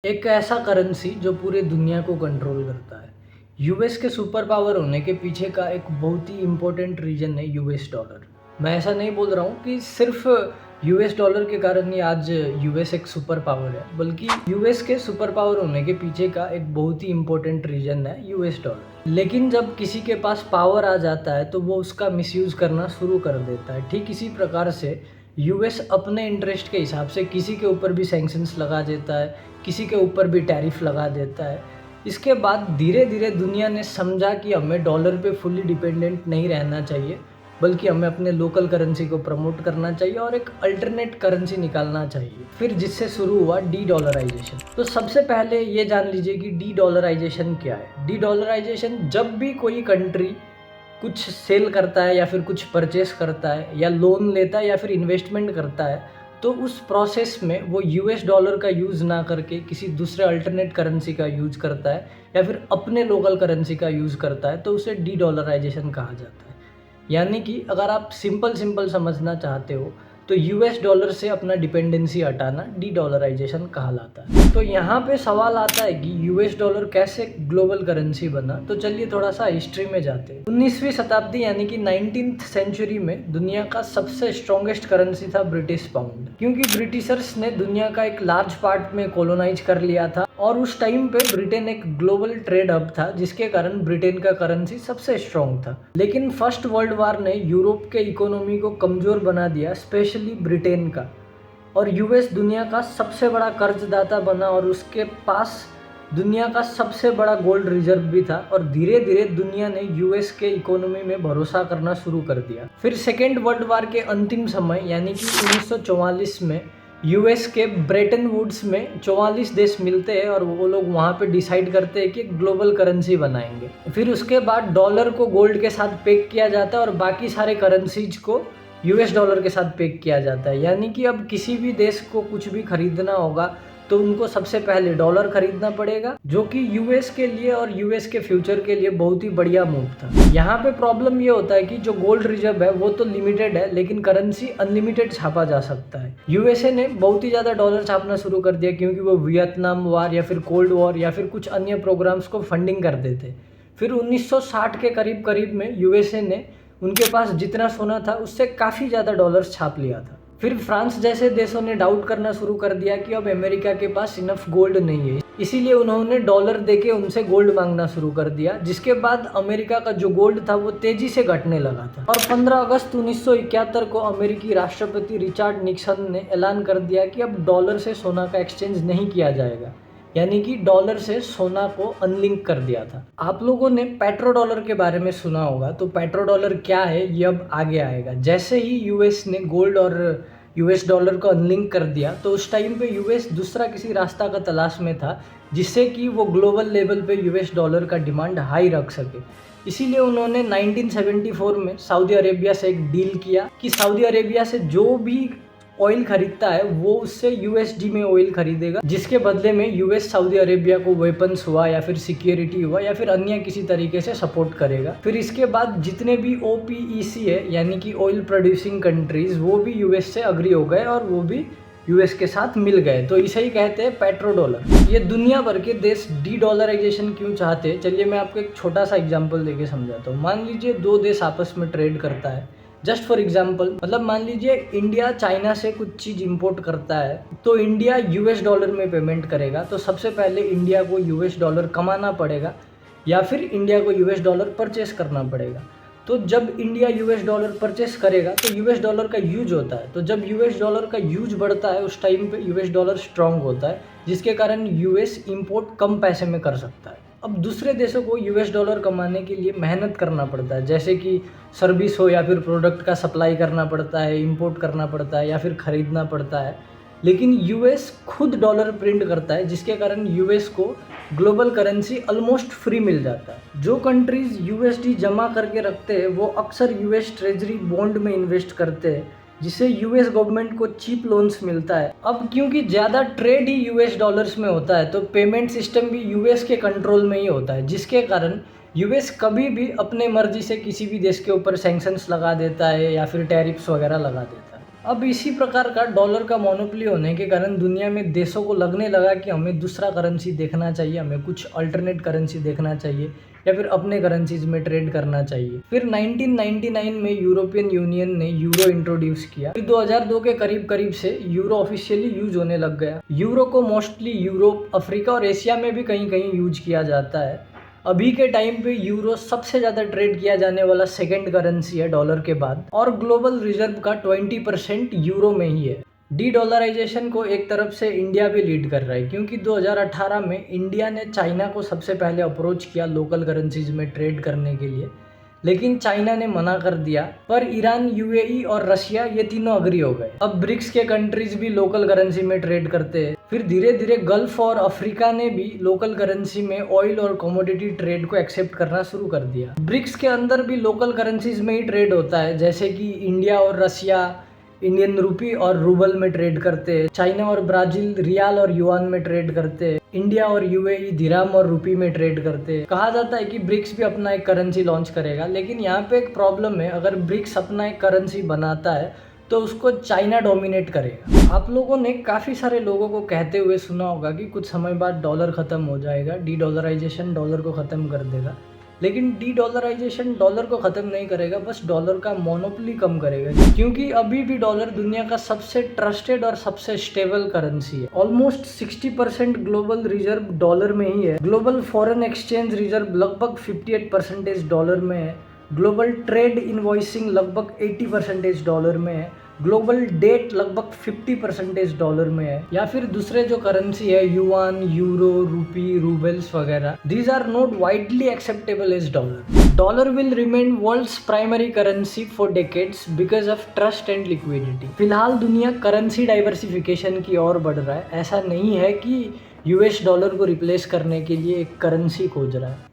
एक ऐसा करेंसी जो पूरे दुनिया को कंट्रोल करता है। यूएस के सुपर पावर होने के पीछे का एक बहुत ही इम्पोर्टेंट रीज़न है यूएस डॉलर। मैं ऐसा नहीं बोल रहा हूँ कि सिर्फ यूएस डॉलर के कारण ही आज यूएस एक सुपर पावर है, बल्कि यूएस के सुपर पावर होने के पीछे का एक बहुत ही इम्पोर्टेंट रीज़न है यूएस डॉलर। लेकिन जब किसी के पास पावर आ जाता है तो वो उसका मिसयूज़ करना शुरू कर देता है। ठीक इसी प्रकार से यूएस अपने इंटरेस्ट के हिसाब से किसी के ऊपर भी सैंक्शंस लगा देता है, किसी के ऊपर भी टैरिफ लगा देता है। इसके बाद धीरे धीरे दुनिया ने समझा कि हमें डॉलर पे फुली डिपेंडेंट नहीं रहना चाहिए, बल्कि हमें अपने लोकल करेंसी को प्रमोट करना चाहिए और एक अल्टरनेट करेंसी निकालना चाहिए। फिर जिससे शुरू हुआ डी डॉलराइजेशन। तो सबसे पहले ये जान लीजिए कि डी डॉलराइजेशन क्या है। डी डॉलराइजेशन जब भी कोई कंट्री कुछ सेल करता है या फिर कुछ परचेस करता है या लोन लेता है या फिर इन्वेस्टमेंट करता है, तो उस प्रोसेस में वो यूएस डॉलर का यूज़ ना करके किसी दूसरे अल्टरनेट करेंसी का यूज़ करता है या फिर अपने लोकल करेंसी का यूज़ करता है, तो उसे डी डॉलराइजेशन कहा जाता है। यानी कि अगर आप सिंपल समझना चाहते हो तो यूएस डॉलर से अपना डिपेंडेंसी हटाना डी डॉलराइजेशन कहलाता है। तो यहाँ पे सवाल आता है कि यूएस डॉलर कैसे ग्लोबल करेंसी बना। तो चलिए थोड़ा सा हिस्ट्री में जाते हैं। 19वीं शताब्दी यानी कि 19th सेंचुरी में दुनिया का सबसे स्ट्रॉन्गेस्ट करेंसी था ब्रिटिश पाउंड, क्योंकि ब्रिटिशर्स ने दुनिया का एक लार्ज पार्ट में कॉलोनाइज कर लिया था और उस टाइम पे ब्रिटेन एक ग्लोबल ट्रेड हब था, जिसके कारण ब्रिटेन का करेंसी सबसे स्ट्रॉन्ग था। लेकिन फर्स्ट वर्ल्ड वार ने यूरोप के इकोनॉमी को कमज़ोर बना दिया, स्पेशली ब्रिटेन का, और यूएस दुनिया का सबसे बड़ा कर्जदाता बना और उसके पास दुनिया का सबसे बड़ा गोल्ड रिजर्व भी था। और धीरे धीरे दुनिया ने यूएस के इकोनॉमी में भरोसा करना शुरू कर दिया। फिर सेकेंड वर्ल्ड वार के अंतिम समय यानी कि 1944 में यूएस के ब्रेटन वुड्स में 44 देश मिलते हैं और वो लोग वहाँ पे डिसाइड करते हैं कि ग्लोबल करेंसी बनाएंगे। फिर उसके बाद डॉलर को गोल्ड के साथ पेक किया जाता है और बाकी सारे करेंसीज को यूएस डॉलर के साथ पेक किया जाता है। यानी कि अब किसी भी देश को कुछ भी खरीदना होगा तो उनको सबसे पहले डॉलर खरीदना पड़ेगा, जो कि यूएस के लिए और यूएस के फ्यूचर के लिए बहुत ही बढ़िया मूव था। यहाँ पे प्रॉब्लम ये होता है कि जो गोल्ड रिजर्व है वो तो लिमिटेड है, लेकिन करेंसी अनलिमिटेड छापा जा सकता है। यूएसए ने बहुत ही ज़्यादा डॉलर छापना शुरू कर दिया, क्योंकि वो वियतनाम वार या फिर कोल्ड वॉर या फिर कुछ अन्य प्रोग्राम्स को फंडिंग करते थे। फिर 1960 के करीब में यूएसए ने उनके पास जितना सोना था उससे काफ़ी ज़्यादा डॉलर्स छाप लिया था। फिर फ्रांस जैसे देशों ने डाउट करना शुरू कर दिया कि अब अमेरिका के पास इनफ गोल्ड नहीं है, इसीलिए उन्होंने डॉलर देके उनसे गोल्ड मांगना शुरू कर दिया, जिसके बाद अमेरिका का जो गोल्ड था वो तेजी से घटने लगा था। और 15 अगस्त 1971 को अमेरिकी राष्ट्रपति रिचर्ड निक्सन ने ऐलान कर दिया कि अब डॉलर से सोना का एक्सचेंज नहीं किया जाएगा, यानी कि डॉलर से सोना को अनलिंक कर दिया था। आप लोगों ने पेट्रो डॉलर के बारे में सुना होगा, तो पेट्रो डॉलर क्या है ये अब आगे आएगा। जैसे ही यूएस ने गोल्ड और यूएस डॉलर को अनलिंक कर दिया, तो उस टाइम पे यूएस दूसरा किसी रास्ता का तलाश में था जिससे कि वो ग्लोबल लेवल पे यूएस डॉलर का डिमांड हाई रख सके। इसीलिए उन्होंने 1974 में सऊदी अरेबिया से एक डील किया कि सऊदी अरेबिया से जो भी ऑयल खरीदता है वो उससे यूएसडी में ऑयल खरीदेगा, जिसके बदले में यूएस सऊदी अरेबिया को वेपन्स हुआ या फिर सिक्योरिटी हुआ या फिर अन्य किसी तरीके से सपोर्ट करेगा। फिर इसके बाद जितने भी ओपीईसी है यानी कि ऑयल प्रोड्यूसिंग कंट्रीज, वो भी यूएस से अग्री हो गए और वो भी यूएस के साथ मिल गए। तो इसे ही कहते हैं पेट्रो डॉलर। ये दुनिया भर के देश डी डॉलराइजेशन क्यों चाहते हैं, चलिए मैं आपको एक छोटा सा एग्जाम्पल देके समझाता हूँ। मान लीजिए दो देश आपस में ट्रेड करता है, जस्ट फॉर एग्जाम्पल, मतलब मान लीजिए इंडिया चाइना से कुछ चीज़ इंपोर्ट करता है, तो इंडिया यूएस डॉलर में पेमेंट करेगा। तो सबसे पहले इंडिया को यूएस डॉलर कमाना पड़ेगा या फिर इंडिया को यूएस डॉलर परचेस करना पड़ेगा। तो जब इंडिया यूएस डॉलर परचेस करेगा तो यूएस डॉलर का यूज होता है। तो जब यूएस डॉलर का यूज बढ़ता है उस टाइम पे यूएस डॉलर स्ट्रांग होता है, जिसके कारण यूएस इंपोर्ट कम पैसे में कर सकता है। अब दूसरे देशों को यूएस डॉलर कमाने के लिए मेहनत करना पड़ता है, जैसे कि सर्विस हो या फिर प्रोडक्ट का सप्लाई करना पड़ता है, इंपोर्ट करना पड़ता है या फिर ख़रीदना पड़ता है। लेकिन यूएस खुद डॉलर प्रिंट करता है, जिसके कारण यूएस को ग्लोबल करेंसी ऑलमोस्ट फ्री मिल जाता है। जो कंट्रीज़ यूएसडी जमा करके रखते हैं वो अक्सर यूएस ट्रेजरी बॉन्ड में इन्वेस्ट करते हैं, जिससे यूएस गवर्नमेंट को चीप लोन्स मिलता है। अब क्योंकि ज़्यादा ट्रेड ही यूएस डॉलर्स में होता है, तो पेमेंट सिस्टम भी यूएस के कंट्रोल में ही होता है, जिसके कारण यूएस कभी भी अपने मर्जी से किसी भी देश के ऊपर सैंक्शंस लगा देता है या फिर टैरिफ्स वगैरह लगा देता है। अब इसी प्रकार का डॉलर का मोनोपोली होने के कारण दुनिया में देशों को लगने लगा कि हमें दूसरा करेंसी देखना चाहिए, हमें कुछ अल्टरनेट करेंसी देखना चाहिए या फिर अपने करेंसीज में ट्रेड करना चाहिए। फिर 1999 में यूरोपियन यूनियन ने यूरो इंट्रोड्यूस किया। फिर 2002 के करीब करीब से यूरो ऑफिशियली यूज होने लग गया। यूरो को मोस्टली यूरोप, अफ्रीका और एशिया में भी कहीं कहीं यूज किया जाता है। अभी के टाइम पे यूरो सबसे ज़्यादा ट्रेड किया जाने वाला सेकंड करेंसी है डॉलर के बाद, और ग्लोबल रिजर्व का 20% यूरो में ही है। डी डॉलराइजेशन को एक तरफ से इंडिया भी लीड कर रहा है, क्योंकि 2018 में इंडिया ने चाइना को सबसे पहले अप्रोच किया लोकल करेंसीज में ट्रेड करने के लिए, लेकिन चाइना ने मना कर दिया। पर ईरान, यूएई और रशिया ये तीनों अग्री हो गए। अब ब्रिक्स के कंट्रीज भी लोकल करेंसी में ट्रेड करते हैं। फिर धीरे धीरे गल्फ और अफ्रीका ने भी लोकल करेंसी में ऑयल और कमोडिटी ट्रेड को एक्सेप्ट करना शुरू कर दिया। ब्रिक्स के अंदर भी लोकल करेंसीज में ही ट्रेड होता है, जैसे कि इंडिया और रशिया इंडियन रूपी और रूबल में ट्रेड करते हैं। चाइना और ब्राजील रियाल और युआन में ट्रेड करते हैं। इंडिया और यूएई दिरहम और रुपी में ट्रेड करते हैं। कहा जाता है कि ब्रिक्स भी अपना एक करेंसी लॉन्च करेगा, लेकिन यहाँ पे एक प्रॉब्लम है। अगर ब्रिक्स अपना एक करेंसी बनाता है तो उसको चाइना डोमिनेट करेगा। आप लोगों ने काफ़ी सारे लोगों को कहते हुए सुना होगा कि कुछ समय बाद डॉलर ख़त्म हो जाएगा, डी डॉलराइजेशन डॉलर को ख़त्म कर देगा। लेकिन डी डॉलराइजेशन डॉलर को ख़त्म नहीं करेगा, बस डॉलर का मोनोपोली कम करेगा, क्योंकि अभी भी डॉलर दुनिया का सबसे ट्रस्टेड और सबसे स्टेबल करेंसी है। ऑलमोस्ट 60% ग्लोबल रिजर्व डॉलर में ही है। ग्लोबल फॉरेन एक्सचेंज रिजर्व लगभग 58% डॉलर में है। ग्लोबल ट्रेड इनवॉइसिंग लगभग 80% डॉलर में है। ग्लोबल डेट लगभग 50% डॉलर में है। या फिर दूसरे जो करेंसी है युआन, यूरो, रूपी, रूबल्स वगैरह, these are not widely acceptable as dollar. Dollar will remain world's primary currency for decades because of trust and liquidity. फिलहाल दुनिया करेंसी डाइवर्सिफिकेशन की ओर बढ़ रहा है। ऐसा नहीं है कि यूएस डॉलर को रिप्लेस करने के लिए एक करेंसी खोज रहा है।